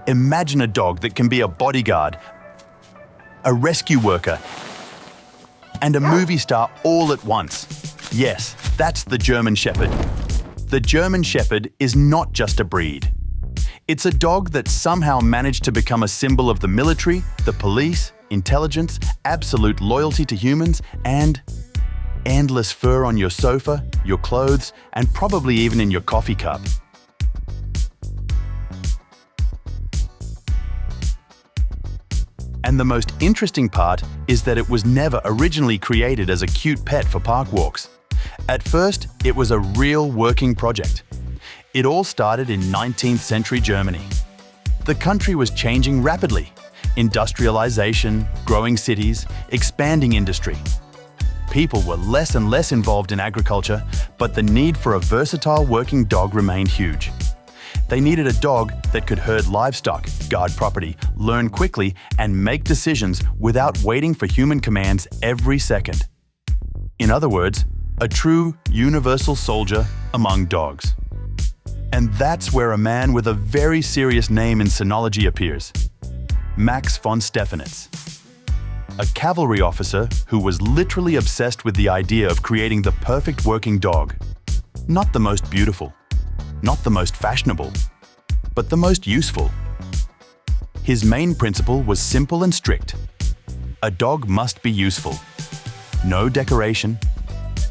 Imagine a dog that can be a bodyguard, a rescue worker, and a movie star all at once. Yes, that's the German Shepherd. The German Shepherd is not just a breed. It's a dog that somehow managed to become a symbol of the military, the police, intelligence, absolute loyalty to humans, and endless fur on your sofa, your clothes, and probably even in your coffee cup. And the most interesting part is that it was never originally created as a cute pet for park walks. At first, it was a real working project. It all started in 19th century Germany. The country was changing rapidly. Industrialization, growing cities, expanding industry. People were less and less involved in agriculture, but the need for a versatile working dog remained huge. They needed a dog that could herd livestock, guard property, learn quickly, and make decisions without waiting for human commands every second. In other words, a true universal soldier among dogs. And that's where a man with a very serious name in sinology appears. Max von Stephanitz. A cavalry officer who was literally obsessed with the idea of creating the perfect working dog. Not the most beautiful, not the most fashionable, but the most useful. His main principle was simple and strict. A dog must be useful. No decoration,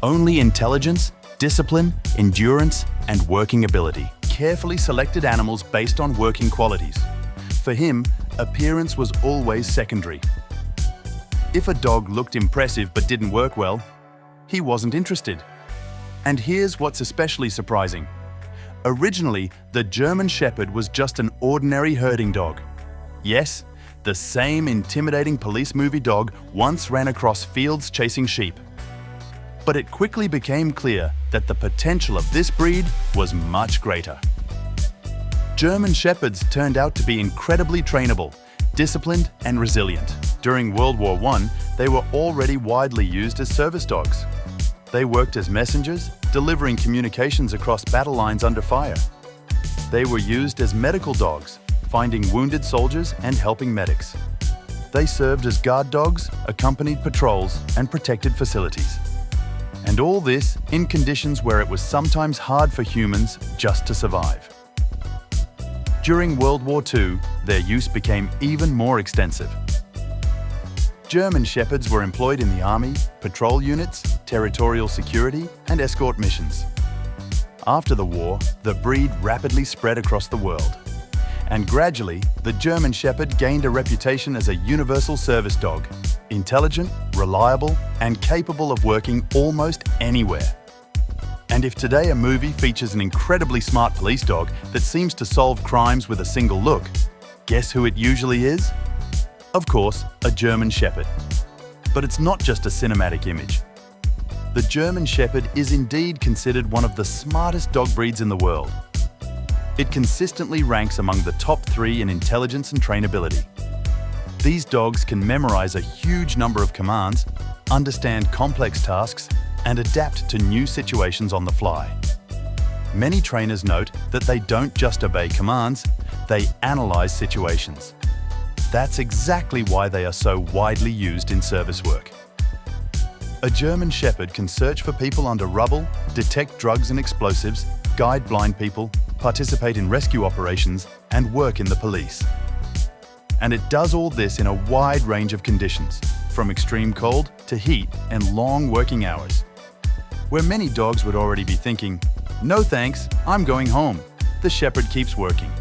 only intelligence, discipline, endurance, and working ability. Carefully selected animals based on working qualities. For him, appearance was always secondary. If a dog looked impressive but didn't work well, he wasn't interested. And here's what's especially surprising. Originally, the German Shepherd was just an ordinary herding dog. Yes, the same intimidating police movie dog once ran across fields chasing sheep. But it quickly became clear that the potential of this breed was much greater. German Shepherds turned out to be incredibly trainable, disciplined, and resilient. During World War I, they were already widely used as service dogs. They worked as messengers, delivering communications across battle lines under fire. They were used as medical dogs, finding wounded soldiers and helping medics. They served as guard dogs, accompanied patrols, and protected facilities. And all this in conditions where it was sometimes hard for humans just to survive. During World War II, their use became even more extensive. German Shepherds were employed in the army, patrol units, territorial security, and escort missions. After the war, the breed rapidly spread across the world. And gradually, the German Shepherd gained a reputation as a universal service dog, intelligent, reliable, and capable of working almost anywhere. And if today a movie features an incredibly smart police dog that seems to solve crimes with a single look, guess who it usually is? Of course, a German Shepherd. But it's not just a cinematic image. The German Shepherd is indeed considered one of the smartest dog breeds in the world. It consistently ranks among the top 3 in intelligence and trainability. These dogs can memorize a huge number of commands, understand complex tasks, and adapt to new situations on the fly. Many trainers note that they don't just obey commands, they analyze situations. That's exactly why they are so widely used in service work. A German Shepherd can search for people under rubble, detect drugs and explosives, guide blind people, participate in rescue operations, and work in the police. And it does all this in a wide range of conditions, from extreme cold to heat and long working hours. Where many dogs would already be thinking, "No thanks, I'm going home," the Shepherd keeps working.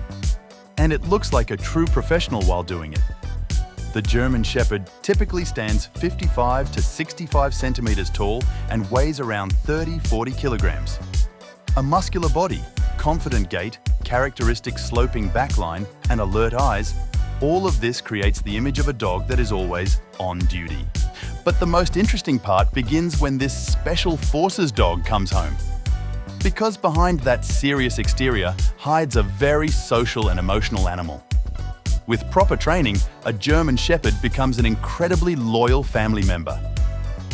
And it looks like a true professional while doing it. The German Shepherd typically stands 55 to 65 centimeters tall and weighs around 30-40 kilograms. A muscular body, confident gait, characteristic sloping backline, and alert eyes, all of this creates the image of a dog that is always on duty. But the most interesting part begins when this Special Forces dog comes home. Because behind that serious exterior hides a very social and emotional animal. With proper training, a German Shepherd becomes an incredibly loyal family member.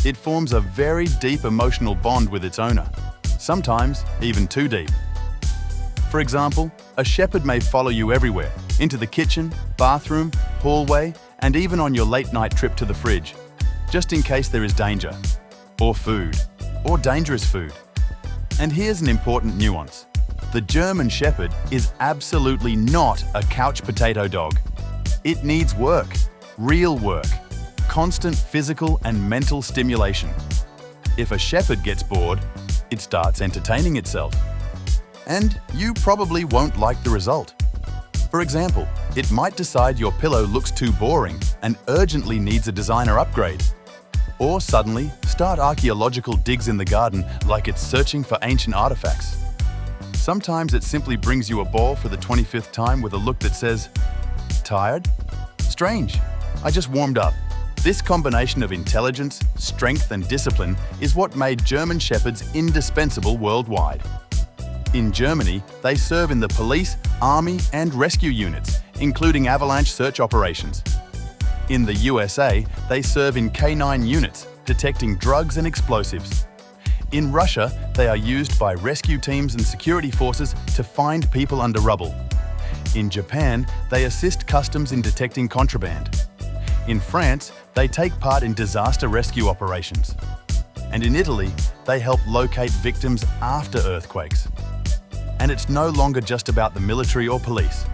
It forms a very deep emotional bond with its owner, sometimes even too deep. For example, a shepherd may follow you everywhere, into the kitchen, bathroom, hallway, and even on your late-night trip to the fridge, just in case there is danger, or food, or dangerous food. And here's an important nuance. The German Shepherd is absolutely not a couch potato dog. It needs work, real work, constant physical and mental stimulation. If a shepherd gets bored, it starts entertaining itself. And you probably won't like the result. For example, it might decide your pillow looks too boring and urgently needs a designer upgrade. Or suddenly start archaeological digs in the garden like it's searching for ancient artifacts. Sometimes it simply brings you a ball for the 25th time with a look that says, "Tired? Strange. I just warmed up." This combination of intelligence, strength, and discipline is what made German Shepherds indispensable worldwide. In Germany, they serve in the police, army, and rescue units, including avalanche search operations. In the USA, they serve in K9 units, detecting drugs and explosives. In Russia, they are used by rescue teams and security forces to find people under rubble. In Japan, they assist customs in detecting contraband. In France, they take part in disaster rescue operations. And in Italy, they help locate victims after earthquakes. And it's no longer just about the military or police.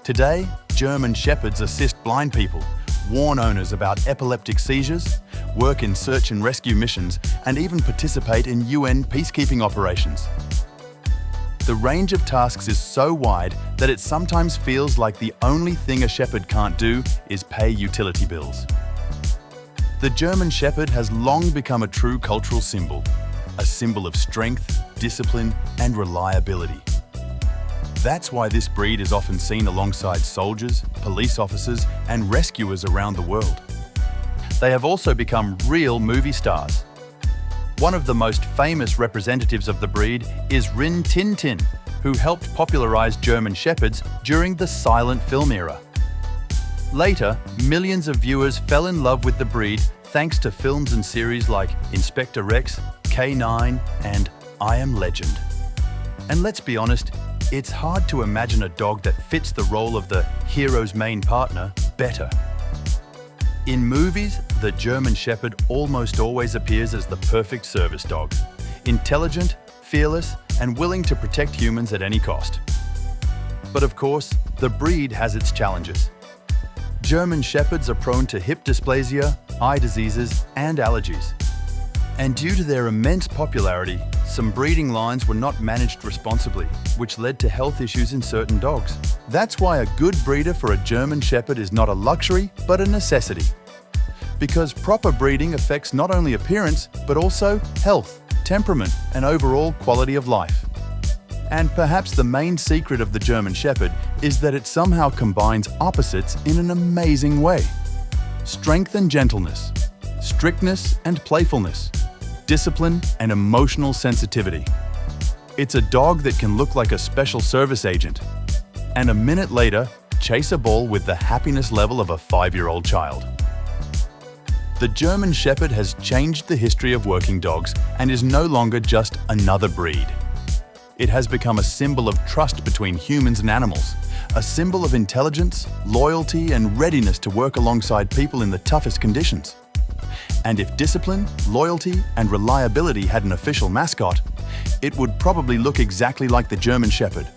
Today, German Shepherds assist blind people, warn owners about epileptic seizures, work in search and rescue missions, and even participate in UN peacekeeping operations. The range of tasks is so wide that it sometimes feels like the only thing a shepherd can't do is pay utility bills. The German Shepherd has long become a true cultural symbol, a symbol of strength, discipline, and reliability. That's why this breed is often seen alongside soldiers, police officers, and rescuers around the world. They have also become real movie stars. One of the most famous representatives of the breed is Rin Tin Tin, who helped popularize German Shepherds during the silent film era. Later, millions of viewers fell in love with the breed thanks to films and series like Inspector Rex, K9, and I Am Legend. And let's be honest, it's hard to imagine a dog that fits the role of the hero's main partner better. In movies, the German Shepherd almost always appears as the perfect service dog, intelligent, fearless, and willing to protect humans at any cost. But of course, the breed has its challenges. German Shepherds are prone to hip dysplasia, eye diseases, and allergies. And due to their immense popularity, some breeding lines were not managed responsibly, which led to health issues in certain dogs. That's why a good breeder for a German Shepherd is not a luxury, but a necessity. Because proper breeding affects not only appearance, but also health, temperament, and overall quality of life. And perhaps the main secret of the German Shepherd is that it somehow combines opposites in an amazing way. Strength and gentleness, strictness and playfulness, discipline and emotional sensitivity. It's a dog that can look like a special service agent, and a minute later, chase a ball with the happiness level of a 5-year-old child. The German Shepherd has changed the history of working dogs and is no longer just another breed. It has become a symbol of trust between humans and animals, a symbol of intelligence, loyalty, and readiness to work alongside people in the toughest conditions. And if discipline, loyalty, and reliability had an official mascot, it would probably look exactly like the German Shepherd.